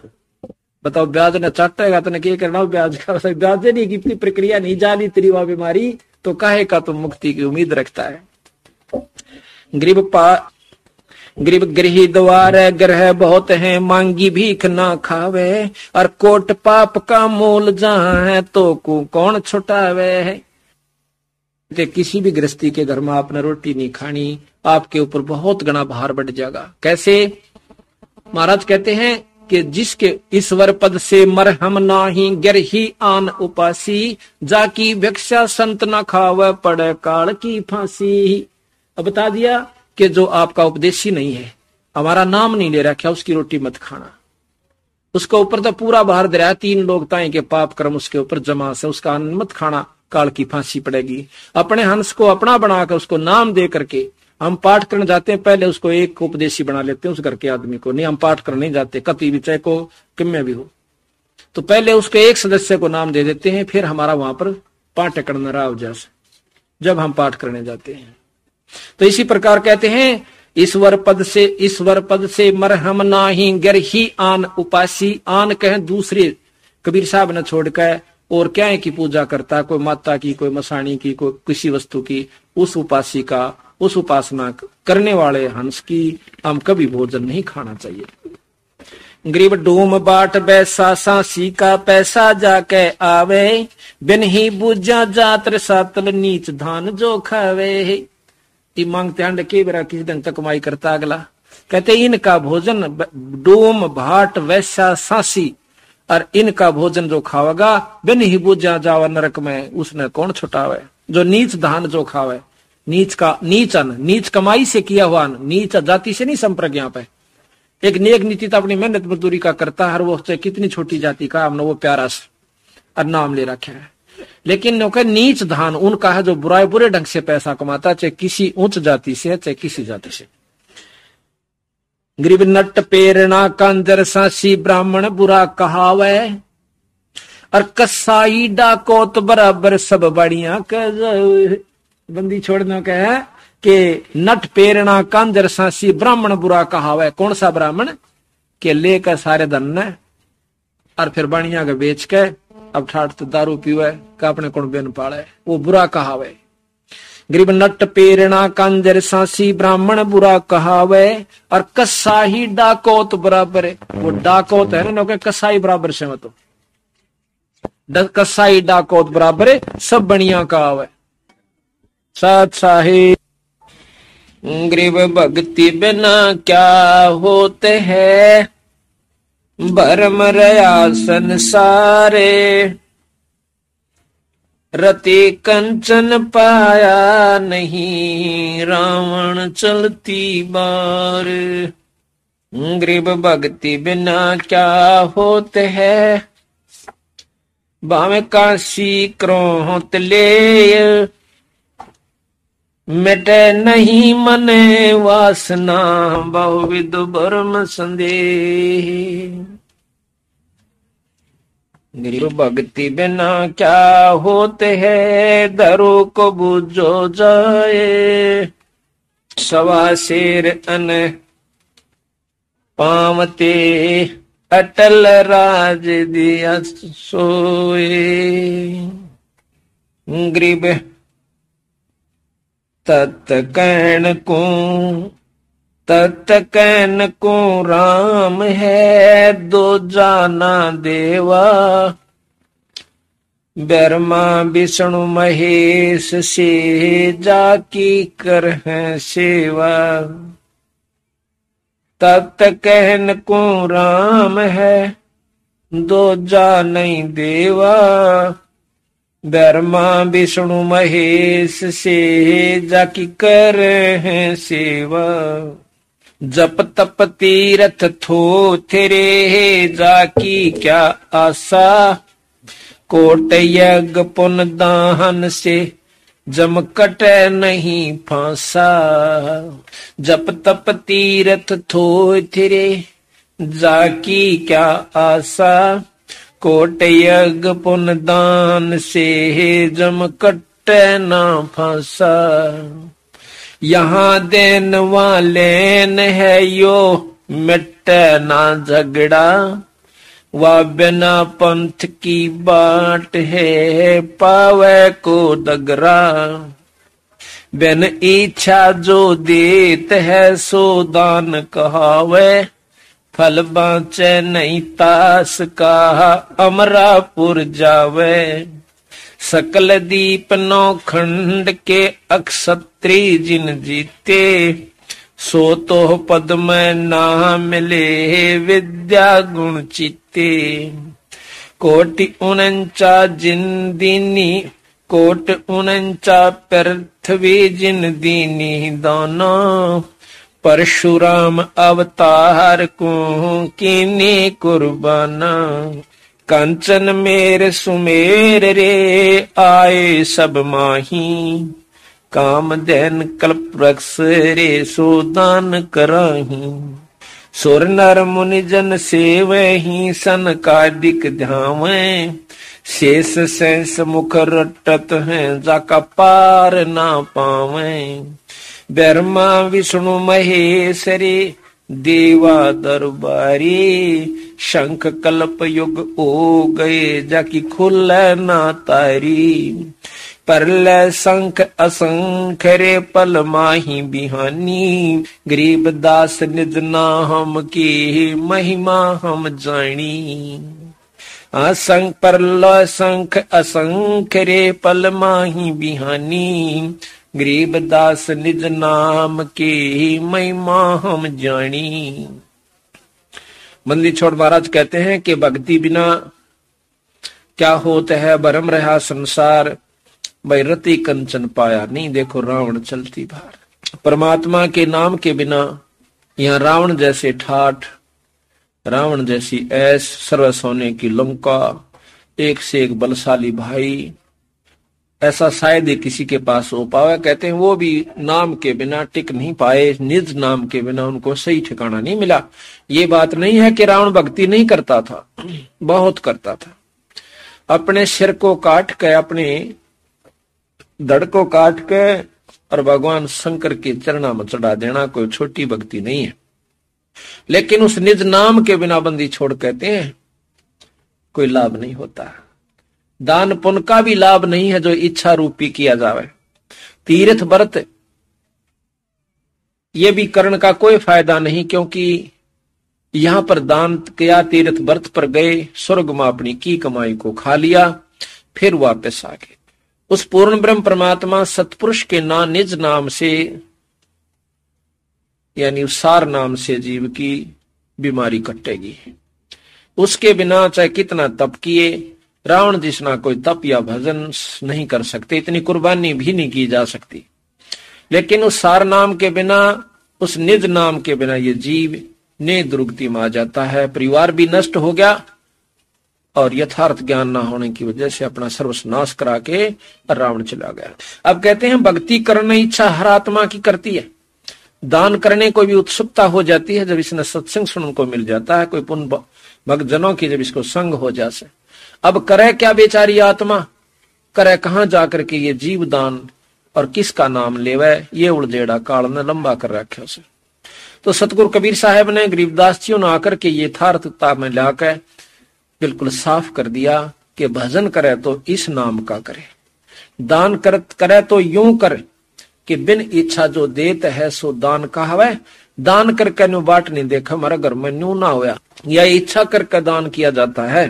S1: बताओ ब्याज ने चाटेगा तो क्या करना ब्याज का, ब्याज नहीं की प्रक्रिया नहीं जानी तेरी वह बीमारी तो काहे का तुम मुक्ति की उम्मीद रखता है। गरीब गृही द्वार ग्रह बहुत है, मांगी भीख ना खावे, और कोट पाप का मूल जहां है तो कौन छुटावे है। किसी भी गृहस्थी के घर में आपने रोटी नहीं खानी, आपके ऊपर बहुत गना भार बढ़ जाएगा। कैसे? महाराज कहते हैं कि जिसके ईश्वर पद से मरहम नाही, गिरही आन उपासी, जाकी भिक्षा संत न खावे, पड़े काल की फांसी। अब बता दिया कि जो आपका उपदेशी नहीं है, हमारा नाम नहीं ले रखा, उसकी रोटी मत खाना। उसके ऊपर तो पूरा भार दे रहा है, 3 लोग ताई के पाप कर्म उसके ऊपर जमा से, उसका अन्न मत खाना, काल की फांसी पड़ेगी। अपने हंस को अपना बनाकर उसको नाम दे करके हम पाठ करने जाते हैं, पहले उसको एक उपदेशी बना लेते हैं उस घर के आदमी को। नहीं, हम पाठ करने नहीं जाते कति भी, चाहे को किम्मे भी हो, तो पहले उसके एक सदस्य को नाम दे देते हैं, फिर हमारा वहां पर पाठ करना राव जैसे जब हम पाठ करने जाते हैं। तो इसी प्रकार कहते हैं ईश्वर पद से मरहम नाही, गिरही आन उपासी। आन कहे दूसरे, कबीर साहब ने छोड़कर और क्या है की पूजा करता, कोई माता की, कोई मसाणी की, कोई किसी वस्तु की, उस उपासी का, उस उपासना करने वाले हंस की हम कभी भोजन नहीं खाना चाहिए। गरीब डूम बाट बैसा, सांसी का पैसा जाके आवे, बिन ही बूझा जातर सातल, नीच धान जो खावे। मांगते हंड के बेरा किसी ढंग तक कमाई करता अगला। कहते इनका भोजन डूम भाट वैसा सांसी, और इनका भोजन जो खावेगा बिन ही बूझा जावा नरक में, उसने कौन छुटावे। जो नीच धान जो खावे, नीच का नीच अन्न, नीच कमाई से किया हुआ अन्न, नीच जाति से नहीं संपर्क। यहाँ पे एक नेक नीति तो अपनी मेहनत मजदूरी का करता है, हर वो कितनी छोटी जाति का हमने वो प्यारा और नाम ले रखा है। लेकिन नीच धान उनका है जो बुरे ढंग से पैसा कमाता, चाहे किसी उच्च जाति से चाहे किसी जाति से। गरीब नट पेरना कंजर सांसी, ब्राह्मण बुरा कहावे, और कसाई डाकोत बराबर सब बढ़िया कह। बंदी छोड़ने का है कि नट पेरना कांजर सांसी, ब्राह्मण बुरा कहावे। कौन सा ब्राह्मण के लेकर सारे धन ने और फिर बढ़िया के बेच के अब ठाट तो दारू पीवे का अपने कौन बेन पाले, वो बुरा कहावे। गरीब नट पेरना कांजर सांसी, ब्राह्मण बुरा कहावे, और कसाई डाकोत बराबर है। वो डाकोत है ना, कसाई बराबर से मत, कसाई डाकोत बराबर है, सब बढ़िया कहावे। साथ साहिब गरीब भक्ति बिना क्या होते है, भरम रया संसारे, रति कंचन पाया नहीं, रावण चलती बार। गरीब भक्ति बिना क्या होते है, भावे काशी क्रोध ले, मिटे नहीं मने वासना, बहुविध भरम संदेह। गरीब भक्ति बिना क्या होते है, दरो को बुझो जाए, सवा शेर अन पावते, अटल राज दिया सोए। गरीब तत कहन को राम है, दो जाना देवा, ब्रह्मा विष्णु महेश से जाकी कर है सेवा। तत कहन को राम है, दो जाने देवा, ब्रह्मा विष्णु महेश से जाकी कर है सेवा। जप तप तीरथ थो तेरे, जाकी क्या आशा, कोट यज्ञ पुन दाहन से जम कटे नहीं फांसा। जप तप तीरथ थोय थिरे जाकी क्या आशा। कोट यज्ञ पुन दान से जम कटे ना फांसा। यहाँ देन वालेन है यो मिटे ना झगड़ा। वह बिना पंथ की बाट है पावे को दगरा। बिन इच्छा जो देत है सो दान कहावे। फल बाँचे नहीं तास का अमरापुर जावे। सकल दीप नौ खंड के अक्षत्री जिन जीते। सो तो पद में ना मिले विद्या गुण चित्ते। कोटि 49 जिन दीनी कोट 49 पृथ्वी जिन दीनी दाना। परशुराम अवतार को कीने कुर्बाना। कंचन मेर सुमेर रे आए सब माही। कामधेन कल्प वृक्ष रे सोदान कराही। सुर नर मुनि जन सेवहि सनकादिक ध्यावे। शेष शेष मुख रटत हैं जाका पार ना पावे। ब्रह्मा विष्णु महेश रे देवा दरबारी। शंख कल्प युग हो गए जाकी खुल ना तारी। परलय शंख असंख रे पल माही बिहानी। गरीब दास निज नाम की महिमा हम जानी। असंख परलय शंख असंख रे पल माही बिहानी। गरीब दास निज नाम की महिमा हम जानी। मंदिर छोड़ महाराज कहते हैं कि भक्ति बिना क्या होता है। भरम रहा संसार भाई रति कंचन पाया नहीं। देखो रावण चलती बाहर। परमात्मा के नाम के बिना यहाँ रावण जैसे ठाठ, रावण जैसी ऐस, सर्व सोने की लंका, एक से एक बलशाली भाई, ऐसा शायद ही किसी के पास हो पावे। कहते हैं वो भी नाम के बिना टिक नहीं पाए। निज नाम के बिना उनको सही ठिकाना नहीं मिला। ये बात नहीं है कि रावण भक्ति नहीं करता था, बहुत करता था। अपने सिर को काट के, अपने धड़ को काट के और भगवान शंकर के चरणा में चढ़ा देना कोई छोटी भक्ति नहीं है। लेकिन उस निज नाम के बिना बंदी छोड़ कहते हैं कोई लाभ नहीं होता। दान पुण्य का भी लाभ नहीं है जो इच्छा रूपी किया जावे। तीर्थ व्रत ये भी करण का कोई फायदा नहीं, क्योंकि यहां पर दान किया, तीर्थ व्रत पर गए, स्वर्ग में अपनी की कमाई को खा लिया, फिर वापस आ गए। उस पूर्ण ब्रह्म परमात्मा सतपुरुष के निज नाम से यानी सार नाम से जीव की बीमारी कटेगी। उसके बिना चाहे कितना तप किए, रावण जिसना कोई तप या भजन नहीं कर सकते, इतनी कुर्बानी भी नहीं की जा सकती। लेकिन उस सार नाम के बिना, उस निज नाम के बिना ये जीव ने दुर्गति में आ जाता है। परिवार भी नष्ट हो गया और यथार्थ ज्ञान ना होने की वजह से अपना सर्वनाश करा के रावण चला गया। अब कहते हैं भक्ति करने इच्छा हर आत्मा की करती है। दान करने को भी उत्सुकता हो जाती है जब इसने सत्संग सुनने को मिल जाता है, कोई पुण्य भक्त जनों की जब इसको संग हो जाए। अब करे क्या बेचारी आत्मा, करे कहां जाकर के ये जीव दान और किसका नाम लेवे, ये उड़जेड़ा काल ने लंबा कर रखे उसे। तो सतगुरु कबीर साहब ने गरीबदास जी ने आकर के यथार्थता में लाकर बिल्कुल साफ कर दिया कि भजन करे तो इस नाम का करे, दान करे तो यूं करे कि बिन इच्छा जो देत है सो दान कहावे। दान करके न्यू बाट नहीं देखा हमारा घर में न्यू ना होया, या इच्छा करके दान किया जाता है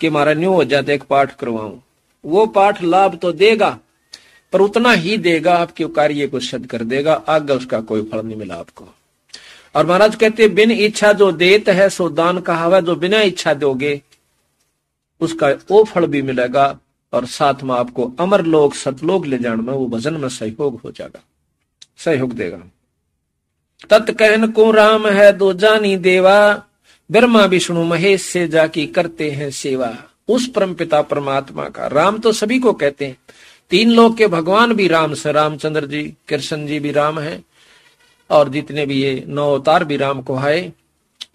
S1: कि हमारा न्यू हो जाता, एक पाठ करवाऊं। वो पाठ लाभ तो देगा पर उतना ही देगा, आपके कार्य को सिद्ध कर देगा, आगे उसका कोई फल नहीं मिला आपको। और महाराज कहते बिन इच्छा जो देत है सो दान कहावे। जो बिना इच्छा दोगे उसका वो फल भी मिलेगा और साथ में आपको अमर लोग सतलोक ले जाने में वो भजन में सहयोग हो जाएगा, सहयोग देगा। तत् कहन को राम है दो जानी देवा, ब्रह्मा विष्णु महेश से जाकी करते हैं सेवा। उस परमपिता परमात्मा का। राम तो सभी को कहते हैं, तीन लोक के भगवान भी राम से, रामचंद्र जी, कृष्ण जी भी राम है, और जितने भी ये 9 अवतार भी राम को है।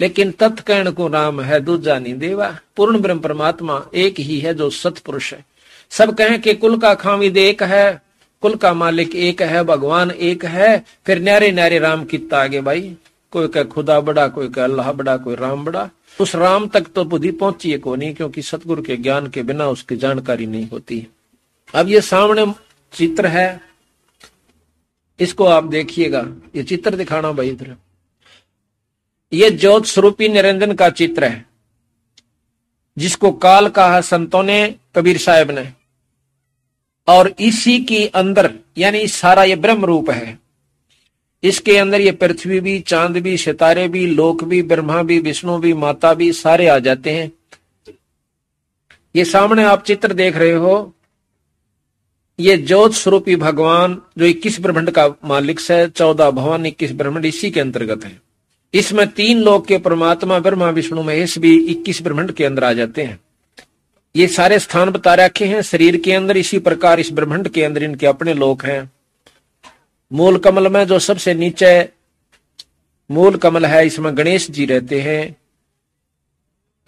S1: लेकिन तत्कर्ण को राम है दूजा नहीं देवा। पूर्ण ब्रह्म परमात्मा एक ही है जो सतपुरुष है। सब कहें कि कुल का खामिद एक है, कुल का मालिक एक है, भगवान एक है, फिर न्यारे न्यारे राम कितना आगे भाई। कोई कह खुदा बड़ा, कोई कह अल्लाह बड़ा, कोई राम बड़ा। उस राम तक तो बुद्धि पहुंची है को नहीं, क्योंकि सतगुरु के ज्ञान के बिना उसकी जानकारी नहीं होती। अब ये सामने चित्र है, इसको आप देखिएगा। ये चित्र दिखाना भाई इधर। ये ज्योत स्वरूपी निरंजन का चित्र है, जिसको काल कहा संतों ने, कबीर साहब ने। और इसी के अंदर यानी सारा ये ब्रह्म रूप है। इसके अंदर ये पृथ्वी भी, चांद भी, सितारे भी, लोक भी, ब्रह्मा भी, विष्णु भी, माता भी, सारे आ जाते हैं। ये सामने आप चित्र देख रहे हो, ये ज्योत स्वरूपी भगवान जो 21 ब्रह्मांड का मालिक है, 14 भवन 21 ब्रह्मांड इसी के अंतर्गत है। इसमें 3 लोक के परमात्मा ब्रह्मा विष्णु महेश भी 21 ब्रह्मांड के अंदर आ जाते हैं। ये सारे स्थान बता रखे हैं शरीर के अंदर। इसी प्रकार इस ब्रह्मांड के अंदर इनके अपने लोक हैं। मूल कमल में जो सबसे नीचे मूल कमल है, इसमें गणेश जी रहते हैं।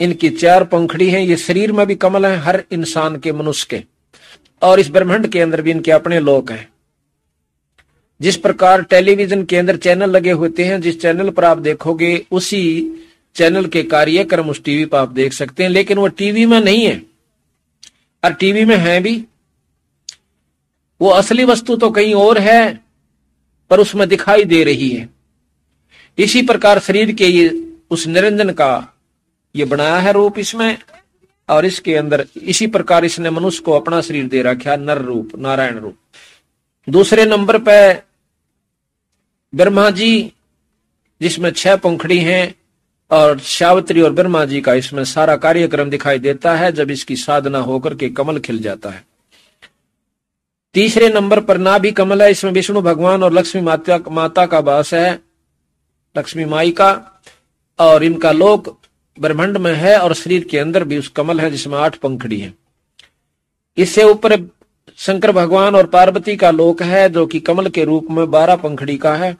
S1: इनकी 4 पंखड़ी हैं। ये शरीर में भी कमल है हर इंसान के, मनुष्य के। और इस ब्रह्मांड के अंदर भी इनके अपने लोक हैं। जिस प्रकार टेलीविजन के अंदर चैनल लगे होते हैं, जिस चैनल पर आप देखोगे उसी चैनल के कार्यक्रम उस टीवी पर आप देख सकते हैं। लेकिन वो टीवी में नहीं है, और टीवी में है भी। वो असली वस्तु तो कहीं और है, पर उसमें दिखाई दे रही है। इसी प्रकार शरीर के ये उस निरंजन का ये बनाया है रूप इसमें, और इसके अंदर इसी प्रकार इसने मनुष्य को अपना शरीर दे रखा, नर रूप, नारायण रूप। दूसरे नंबर पे ब्रह्मा जी, जिसमें 6 पंखड़ी हैं, और सावित्री और ब्रह्मा जी का इसमें सारा कार्यक्रम दिखाई देता है जब इसकी साधना होकर के कमल खिल जाता है। तीसरे नंबर पर नाभि कमल है। इसमें विष्णु भगवान और लक्ष्मी माता का वास है, लक्ष्मी माई का। और इनका लोक ब्रह्मांड में है, और शरीर के अंदर भी उस कमल है जिसमें 8 पंखड़ी है। इससे ऊपर शंकर भगवान और पार्वती का लोक है, जो कि कमल के रूप में 12 पंखड़ी का है।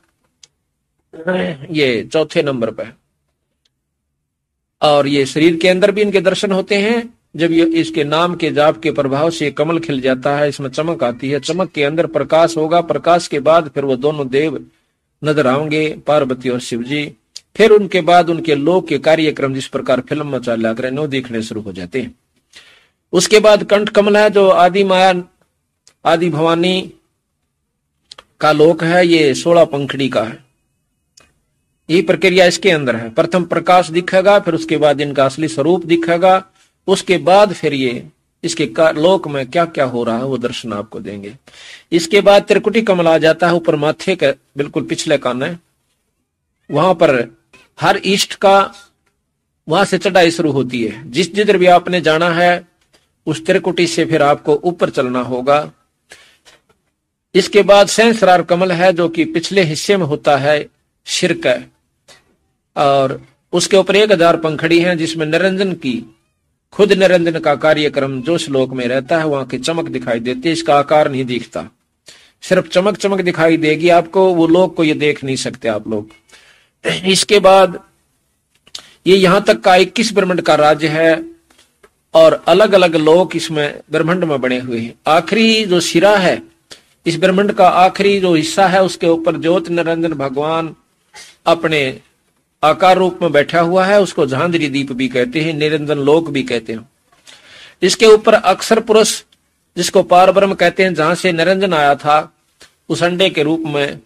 S1: ये चौथे नंबर पे। और ये शरीर के अंदर भी इनके दर्शन होते हैं जब ये इसके नाम के जाप के प्रभाव से कमल खिल जाता है। इसमें चमक आती है, चमक के अंदर प्रकाश होगा। प्रकाश के बाद फिर वो दोनों देव नजर आएंगे, पार्वती और शिव जी। फिर उनके बाद उनके लोक के कार्यक्रम जिस प्रकार फिल्म में चल रहे हैं वो दिखने शुरू हो जाते हैं। उसके बाद कंठ कमल है, जो आदि माया आदि भवानी का लोक है। ये 16 पंखड़ी का है। यही प्रक्रिया इसके अंदर है। प्रथम प्रकाश दिखेगा, फिर उसके बाद इनका असली स्वरूप दिखेगा। उसके बाद फिर ये इसके लोक में क्या क्या हो रहा है वो दर्शन आपको देंगे। इसके बाद त्रिकुटी कमल आ जाता है, ऊपर माथे के बिल्कुल पिछले कान, वहां पर हर इष्ट का वहां से चढ़ाई शुरू होती है। जिस जिधर भी आपने जाना है उस त्रिकुटी से फिर आपको ऊपर चलना होगा। इसके बाद सहस्रार कमल है, जो कि पिछले हिस्से में होता है सिर का, और उसके ऊपर 1000 पंखड़ी हैं, जिसमें निरंजन की खुद निरंजन का कार्यक्रम जो श्लोक में रहता है वहां की चमक दिखाई देती है। इसका आकार नहीं दिखता, सिर्फ चमक चमक दिखाई देगी आपको। वो लोग को ये देख नहीं सकते आप लोग। इसके बाद ये यहां तक का 21 ब्रह्मांड का राज्य है, और अलग अलग लोक इसमें ब्रह्मांड में बने हुए हैं। आखिरी जो सिरा है इस ब्रह्मांड का, आखिरी जो हिस्सा है, उसके ऊपर ज्योत निरंजन भगवान अपने आकार रूप में बैठा हुआ है। उसको झांझरी दीप भी कहते हैं, निरंजन लोक भी कहते हैं। इसके ऊपर अक्षर पुरुष, जिसको पार ब्रह्म कहते हैं, जहां से निरंजन आया था, उस अंडे के रूप में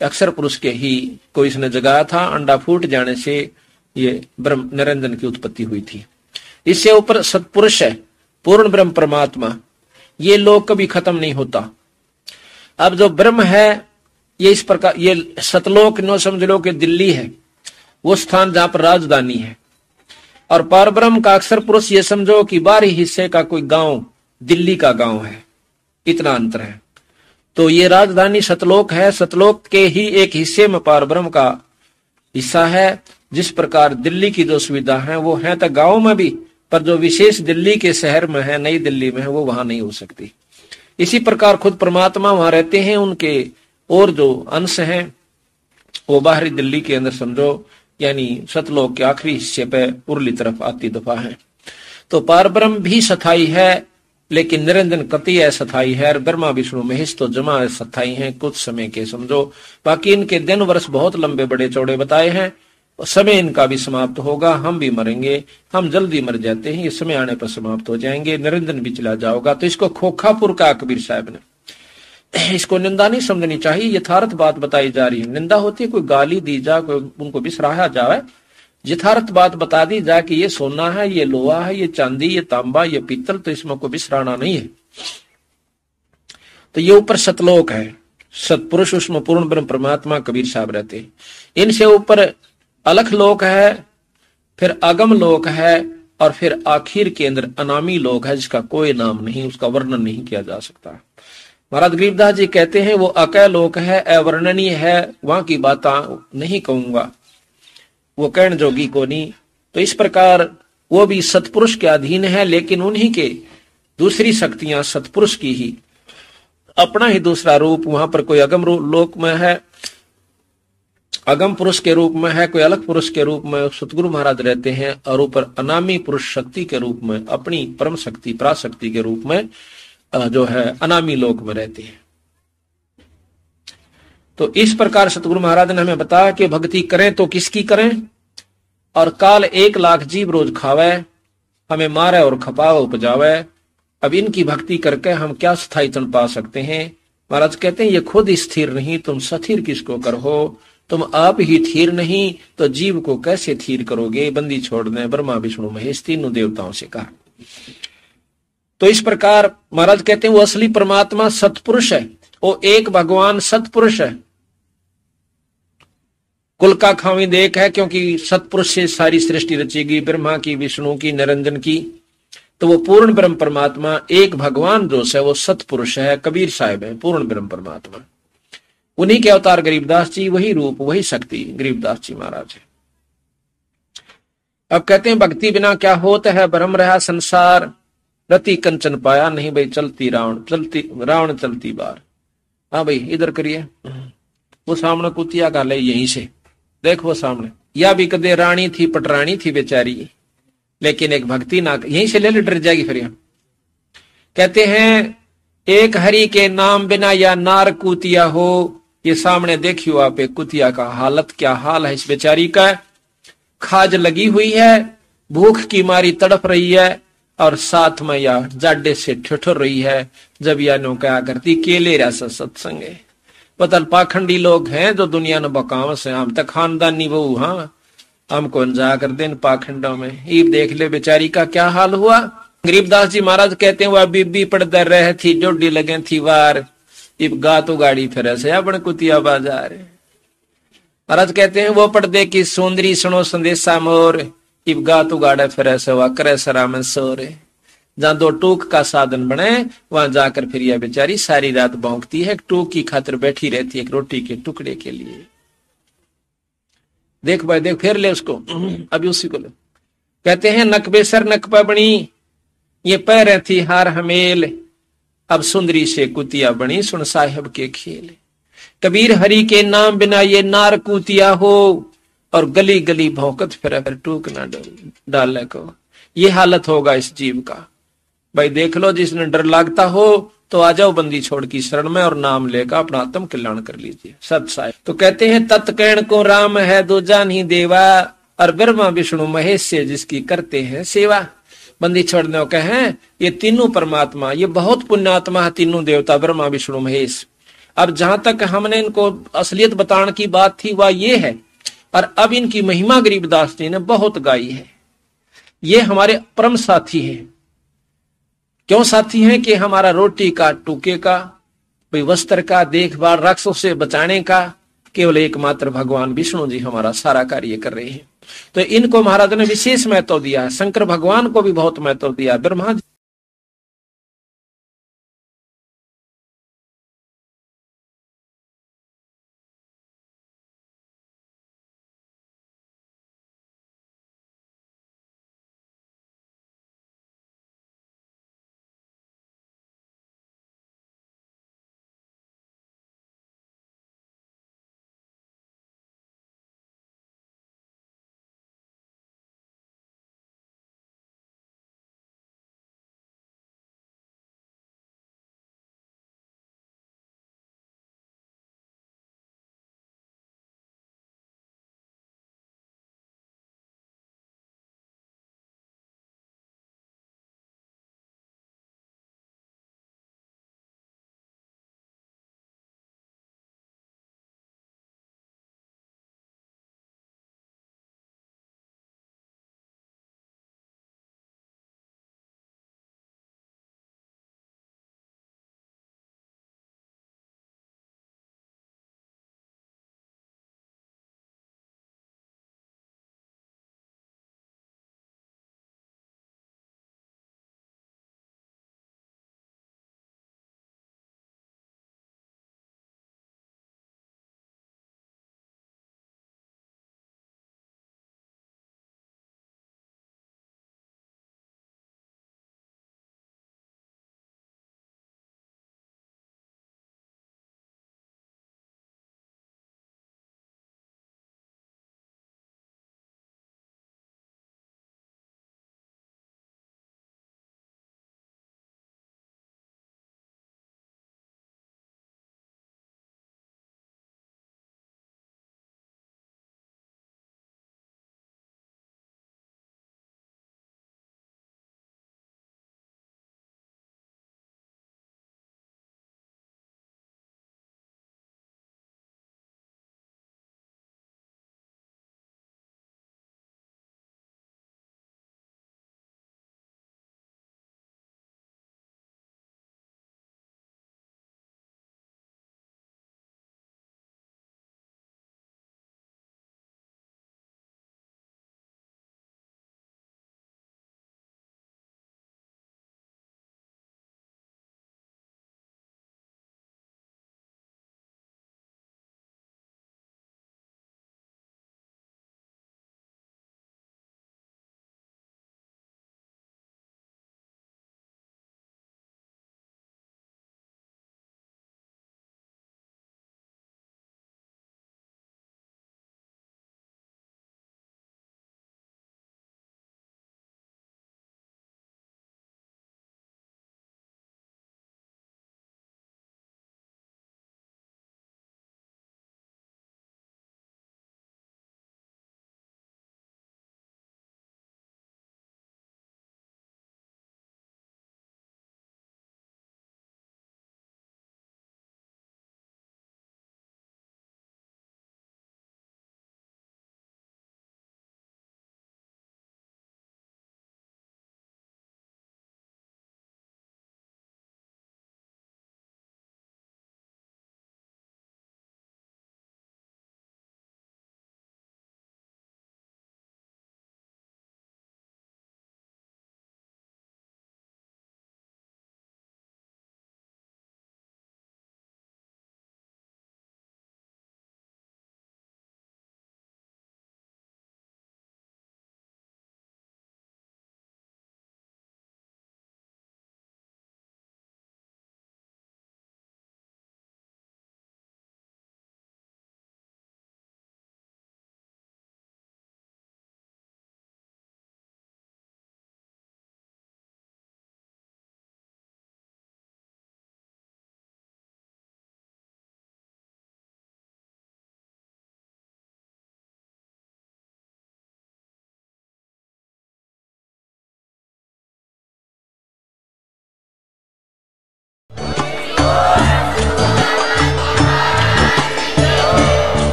S1: अक्षर पुरुष के ही को इसने जगाया था। अंडा फूट जाने से ये ब्रह्म निरंजन की उत्पत्ति हुई थी। इससे ऊपर सतपुरुष है, पूर्ण ब्रह्म परमात्मा। ये लोक कभी खत्म नहीं होता। अब जो ब्रह्म है ये इस प्रकार, ये सतलोक नो समझ लो कि दिल्ली है, वो स्थान जहां पर राजधानी है। और पारब्रह्म का अक्षर पुरुष ये समझो कि बाहरी हिस्से का कोई गांव दिल्ली का गांव है, इतना अंतर है। तो ये राजधानी सतलोक है, सतलोक के ही एक हिस्से में पारब्रह्म का हिस्सा है। जिस प्रकार दिल्ली की जो सुविधा है वो है तो गांव में भी, पर जो विशेष दिल्ली के शहर में है, नई दिल्ली में है, वो वहां नहीं हो सकती। इसी प्रकार खुद परमात्मा वहां रहते हैं, उनके और जो अंश हैं वो बाहरी दिल्ली के अंदर समझो, यानी सतलोक के आखिरी हिस्से पे उर्ली तरफ आती दफा है। तो पारब्रह्म भी सथाई है, लेकिन निरंजन कति असथाई है, और ब्रह्मा विष्णु महेश तो जमा सथाई हैं, कुछ समय के समझो। बाकी इनके दिन वर्ष बहुत लंबे बड़े चौड़े बताए हैं, समय इनका भी समाप्त होगा, हम भी मरेंगे, हम जल्दी मर जाते हैं, ये समय आने पर समाप्त हो जाएंगे, निरंजन भी चला जाओगा। तो इसको खोखापुर का कबीर साहब ने, इसको निंदा नहीं समझनी चाहिए, यथार्थ बात बताई जा रही है। निंदा होती है कोई गाली दी जा, कोई उनको बिसराया जाए, यथार्थ बात बता दी जा कि ये सोना है, ये लोहा है, ये चांदी, ये तांबा, ये पीतल, तो इसमें कोई बिसराना नहीं है। तो ये ऊपर सतलोक है, सतपुरुष उसमें पूर्ण ब्रह्म परमात्मा कबीर साहब रहते हैं। इनसे ऊपर अलख लोक है, फिर अगम लोक है, और फिर आखिर के अंदर अनामी लोक है, जिसका कोई नाम नहीं, उसका वर्णन नहीं किया जा सकता। महाराज गरीबदास जी कहते हैं वो अकय लोक है, अवर्णनीय है, वहां की बात नहीं कहूंगा, वो कहन जोगी को नहीं। तो इस प्रकार वो भी सतपुरुष के अधीन है, लेकिन उन्हीं के दूसरी शक्तियां सतपुरुष की ही अपना ही दूसरा रूप, वहां पर कोई अगम लोक में है, अगम पुरुष के रूप में है, कोई अलग पुरुष के रूप में सतगुरु महाराज रहते हैं, और ऊपर अनामी पुरुष शक्ति के रूप में, अपनी परम शक्ति पराशक्ति के रूप में जो है अनामी लोक में रहते हैं। तो इस प्रकार सतगुरु महाराज ने हमें बताया कि भक्ति करें तो किसकी करें, और काल 1,00,000 जीव रोज खावे, हमें मारे और खपावे उपजावे। अब इनकी भक्ति करके हम क्या स्थायीतन पा सकते हैं। महाराज कहते हैं ये खुद स्थिर नहीं, तुम सथिर किसको करो, तुम आप ही थीर नहीं तो जीव को कैसे थीर करोगे। बंदी छोड़ने ब्रह्मा विष्णु महेश तीनों देवताओं से कहा। तो इस प्रकार महाराज कहते हैं वो असली परमात्मा सतपुरुष है, वो एक भगवान सतपुरुष है, कुल का खावी देख है, क्योंकि सतपुरुष से सारी सृष्टि रचेगी, ब्रह्मा की, विष्णु की, निरंजन की। तो वो पूर्ण ब्रह्म परमात्मा एक भगवान जो है वो सतपुरुष है, कबीर साहिब है पूर्ण ब्रह्म परमात्मा। उन्हीं के अवतार गरीबदास जी, वही रूप वही शक्ति गरीबदास जी महाराज है। अब कहते हैं भक्ति बिना क्या होता है, भ्रम रहा संसार, रति कंचन पाया नहीं भाई, चलती रावण चलती बार। हाँ भाई इधर करिए, वो सामने कुतिया का ले यहीं से देख, वो सामने या भी कदे रानी थी पटरानी थी बेचारी, लेकिन एक भक्ति ना, यहीं से ले ले डर जाएगी फिर। यहाँ कहते हैं एक हरि के नाम बिना या नार कुतिया हो, ये सामने देखियो आप एक कुतिया का हालत, क्या हाल है इस बेचारी का। खाज लगी हुई है, भूख की मारी तड़प रही है, और साथ में या जाडे से ठिठुर रही है। जब या नो क्या करती केले रसा सत्संग है, पतल पाखंडी लोग हैं जो दुनिया ने बकाव से, हम तक खानदानी बहू, हाँ हमको जा कर देन पाखंडों में। ईब देख ले बेचारी का क्या हाल हुआ। गरीबदास जी महाराज कहते हैं वह बीबी पड़दा रह थी, जोड़ी लगे थी वार, इब गा तो गाड़ी फिर से अपन कुतिया बाजार। महाराज कहते हैं वो पर्दे की सुंदरी सुनो संदेशा मोर, इब गा तो गाड़ा फिर से वह करे सरा में सोर। जहां दो टूक का साधन बने वहां जाकर फिर यह बेचारी सारी रात भौंकती है, टूक की खातिर बैठी रहती है, एक रोटी के टुकड़े के लिए। देख भाई देख, फिर ले उसको, अभी उसी को ले। कहते हैं नकबेसर नकपा बनी, ये पैर थी हार हमेल, अब सुंदरी से कुतिया बनी, सुन साहिब के खेल। कबीर हरि के नाम बिना ये नार कुतिया हो, और गली गली भौंकत फिर टूक ना डाले को। ये हालत होगा इस जीव का। भाई देख लो, जिसने डर लगता हो तो आ जाओ बंदी छोड़ की शरण में, और नाम लेकर अपना आत्म कल्याण कर लीजिए। सत साहिब तो कहते हैं तत्कैण को राम है दूजा नहीं देवा, और ब्रह्मा विष्णु महेश से जिसकी करते हैं सेवा। बंदी छोड़ने को कहे ये तीनों परमात्मा, ये बहुत पुण्यात्मा है तीनों देवता ब्रह्मा विष्णु महेश। अब जहां तक हमने इनको असलियत बताने की बात थी वह ये है, और अब इनकी महिमा गरीबदास जी ने बहुत गाई है। ये हमारे परम साथी हैं। क्यों साथी हैं कि हमारा रोटी का, टूके का, कोई वस्त्र का, देखभाल, राक्षसों से बचाने का केवल एकमात्र भगवान विष्णु जी हमारा सारा कार्य कर रहे हैं। तो इनको महाराज ने विशेष महत्व दिया। शंकर भगवान को भी बहुत महत्व दिया। ब्रह्मा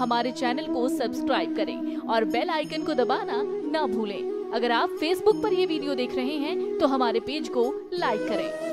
S2: हमारे चैनल को सब्सक्राइब करें और बेल आइकन को दबाना ना भूलें। अगर आप फेसबुक पर ये वीडियो देख रहे हैं तो हमारे पेज को लाइक करें।